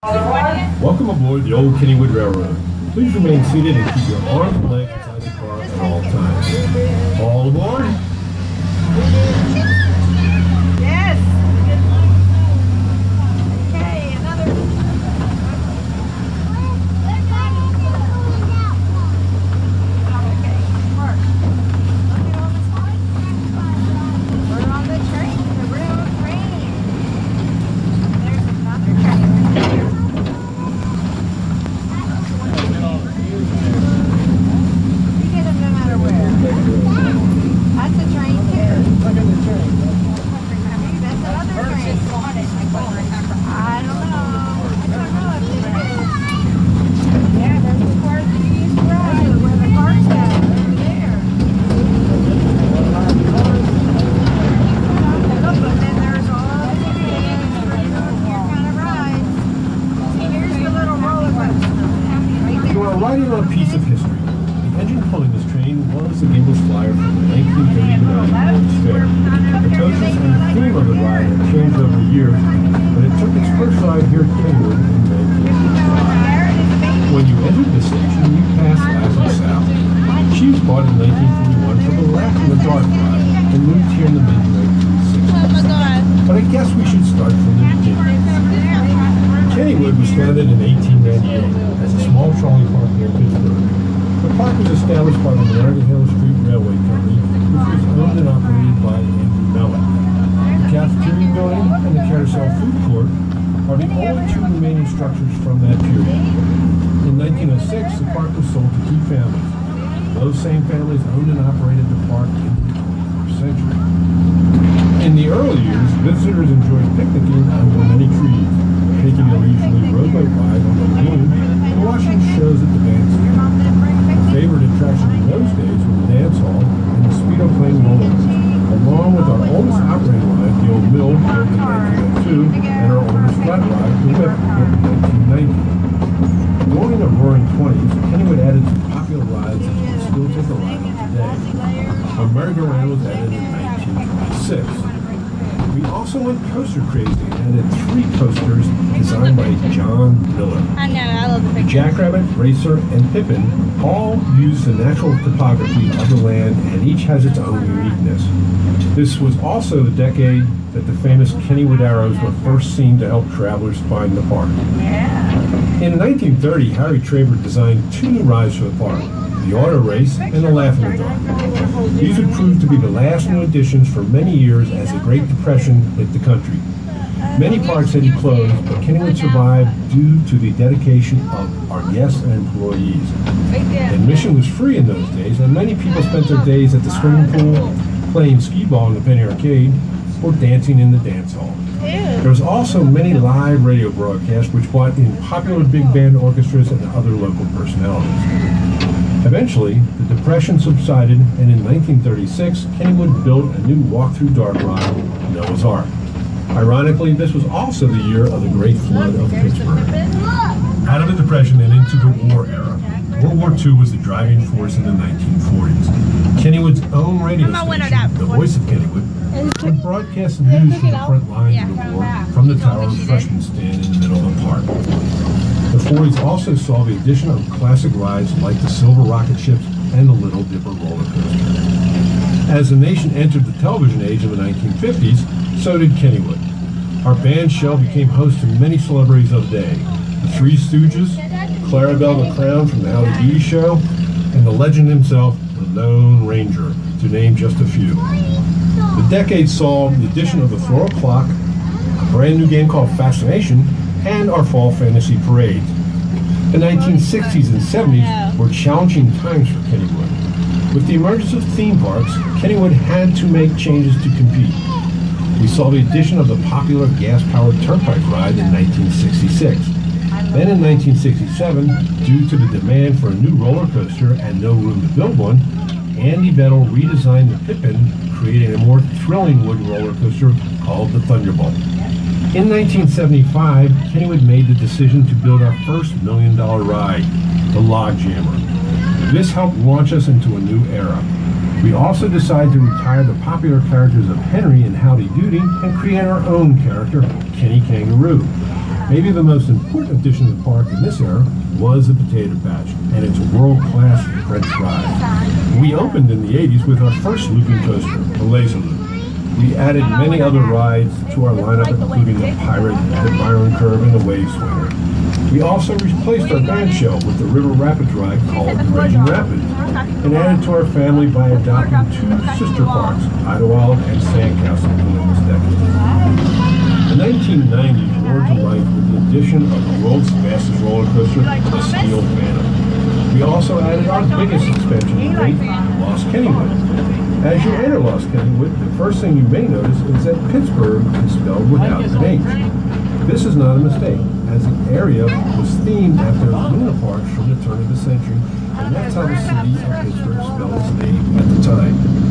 Welcome aboard the old Kennywood Railroad. Please remain seated and keep your arms and legs inside the car at all times. All aboard! Yes! Okay, another. Okay, Mark. Look at all the signs. We're on the train, the rail train. There's another train right here. You get them no matter where. That's a train too. Look at the train. That's another train. I don't know. If it is. Yeah, there's the cars that you used to ride. Where the cars go. Over there. Look, and then there's all the tickets for your kind of rides. See, here's the little roller coaster. Right there. You are riding on a piece of history. The engine pulling this train was the English flyer from the 1939 World's Fair. The coaches and the theme of the ride have changed over the years, but it took its first ride here at Kennywood in 1955. When you entered the station, you passed Lazarus South. She was bought in 1941 for the Laugh in the Dark ride and moved here in the mid-1960s. But I guess we should start from the beginning. Kennywood was founded in 1898 as a small trolley park near Pittsburgh. The park was established by the American Hill Street Railway Company, which was owned and operated by Andrew Mellon. The cafeteria building and the carousel food court are the only two remaining structures from that period. In 1906, the park was sold to two families. Those same families owned and operated the park in the 21st century. In the early years, visitors enjoyed picnicking under many trees, taking a leisurely rowboat ride on the lagoon, and watching shows at the bandstand. The favorite attraction in those days was the dance hall and the speedo plane roller coaster, along with our oldest operating ride, the old mill, built in 1902, and our oldest flat ride, the whip, built in 1990. During the roaring 20s, Kennywood added some popular rides that you can still take a ride on today. A merry-go-round was added in 1926. We also went coaster crazy and added 3 coasters designed by John Miller. I know, I love the picture. Jackrabbit, Racer, and Pippin all use the natural topography of the land, and each has its own uniqueness. This was also the decade that the famous Kennywood arrows were first seen to help travelers find the park. In 1930, Harry Traber designed 2 new rides for the park, the Auto Race and the Laugh in the Dark. These would prove to be the last new additions for many years as the Great Depression hit the country. Many parks had to close, but Kennywood survived due to the dedication of our guests and employees. Admission was free in those days, and many people spent their days at the swimming pool, playing skee-ball in the Penny Arcade, or dancing in the dance hall. There was also many live radio broadcasts which brought in popular big band orchestras and other local personalities. Eventually, the Depression subsided, and in 1936, Kennywood built a new walk-through dark ride, Noah's Ark. Ironically, this was also the year of the Great Flood of Pittsburgh. Out of the Depression and into the war era, World War II was the driving force in the 1940s. Kennywood's own radio station, the Voice of Kennywood, would broadcast the news from the front lines of the war from the tower refreshment stand in the middle of the park. The 40s also saw the addition of classic rides like the Silver Rocket Ships and the Little Dipper roller coaster. As the nation entered the television age in the 1950s, so did Kennywood. Our band shell became host to many celebrities of the day. The Three Stooges, Clarabelle McCrown from the Howdy Doody Show, and the legend himself, the Lone Ranger, to name just a few. The decade saw the addition of the Floral Clock, a brand new game called Fascination, and our Fall Fantasy Parades. The 1960s and 70s were challenging times for Kennywood. With the emergence of theme parks, Kennywood had to make changes to compete. We saw the addition of the popular gas-powered Turnpike ride in 1966. Then in 1967, due to the demand for a new roller coaster and no room to build one, Andy Vettel redesigned the Pippin, creating a more thrilling wooden roller coaster called the Thunderbolt. In 1975, Kennywood made the decision to build our first $1 million ride, the Log Jammer. This helped launch us into a new era. We also decided to retire the popular characters of Henry and Howdy Doody and create our own character, Kenny Kangaroo. Maybe the most important addition to the park in this era was the Potato Patch and its world-class French ride. We opened in the 80s with our first looping coaster, the Laser Loop. We added many other rides to our lineup, including the Pirate, the Byron Curve, and the Wave Swinger. We also replaced our band shell with the River Rapids ride called Raging Rapids, and added to our family by adopting two sister parks, Idlewild and Sandcastle, during this decade. The 1990s roared to life with the addition of the world's fastest roller coaster, the Steel Phantom. We also added our biggest expansion to date, Lost Kennywood. As you enter Lost Kennywood, the first thing you may notice is that Pittsburgh is spelled without an H. This is not a mistake, as the area was themed after Luna parks from the turn of the century, and that's how the city of Pittsburgh spelled its name at the time.